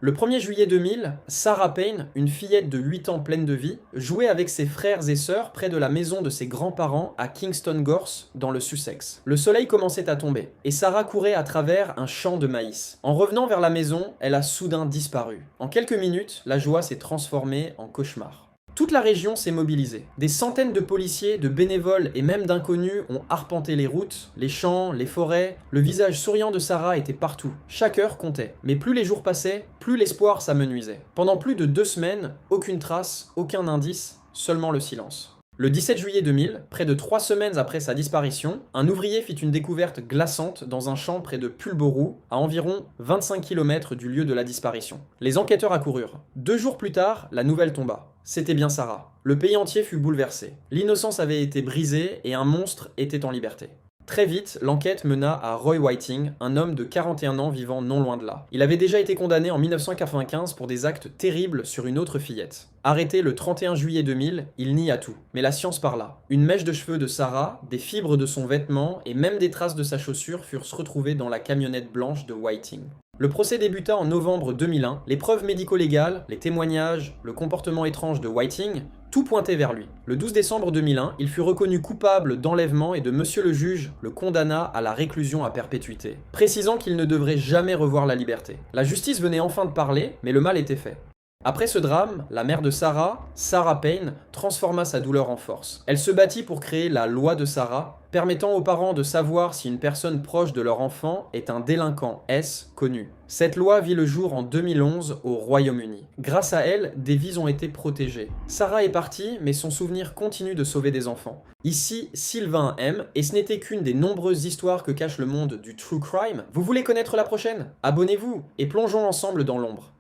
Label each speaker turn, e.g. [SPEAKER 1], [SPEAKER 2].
[SPEAKER 1] Le 1er juillet 2000, Sarah Payne, une fillette de 8 ans pleine de vie, jouait avec ses frères et sœurs près de la maison de ses grands-parents à Kingston Gorse, dans le Sussex. Le soleil commençait à tomber, et Sarah courait à travers un champ de maïs. En revenant vers la maison, elle a soudain disparu. En quelques minutes, la joie s'est transformée en cauchemar. Toute la région s'est mobilisée. Des centaines de policiers, de bénévoles et même d'inconnus ont arpenté les routes, les champs, les forêts. Le visage souriant de Sarah était partout. Chaque heure comptait. Mais plus les jours passaient, plus l'espoir s'amenuisait. Pendant plus de 2 semaines, aucune trace, aucun indice, seulement le silence. Le 17 juillet 2000, près de 3 semaines après sa disparition, un ouvrier fit une découverte glaçante dans un champ près de Pulborough, à environ 25 km du lieu de la disparition. Les enquêteurs accoururent. 2 jours plus tard, la nouvelle tomba. C'était bien Sarah. Le pays entier fut bouleversé. L'innocence avait été brisée et un monstre était en liberté. Très vite, l'enquête mena à Roy Whiting, un homme de 41 ans vivant non loin de là. Il avait déjà été condamné en 1995 pour des actes terribles sur une autre fillette. Arrêté le 31 juillet 2000, il nie à tout. Mais la science parla. Une mèche de cheveux de Sarah, des fibres de son vêtement et même des traces de sa chaussure furent retrouvées dans la camionnette blanche de Whiting. Le procès débuta en novembre 2001. Les preuves médico-légales, les témoignages, le comportement étrange de Whiting, tout pointait vers lui. Le 12 décembre 2001, il fut reconnu coupable d'enlèvement et de monsieur le juge le condamna à la réclusion à perpétuité, précisant qu'il ne devrait jamais revoir la liberté. La justice venait enfin de parler, mais le mal était fait. Après ce drame, la mère de Sarah, Sarah Payne, transforma sa douleur en force. Elle se battit pour créer la loi de Sarah, permettant aux parents de savoir si une personne proche de leur enfant est un délinquant S connu. Cette loi vit le jour en 2011 au Royaume-Uni. Grâce à elle, des vies ont été protégées. Sarah est partie, mais son souvenir continue de sauver des enfants. Ici, Sylvain M, et ce n'était qu'une des nombreuses histoires que cache le monde du true crime. Vous voulez connaître la prochaine? Abonnez-vous et plongeons ensemble dans l'ombre.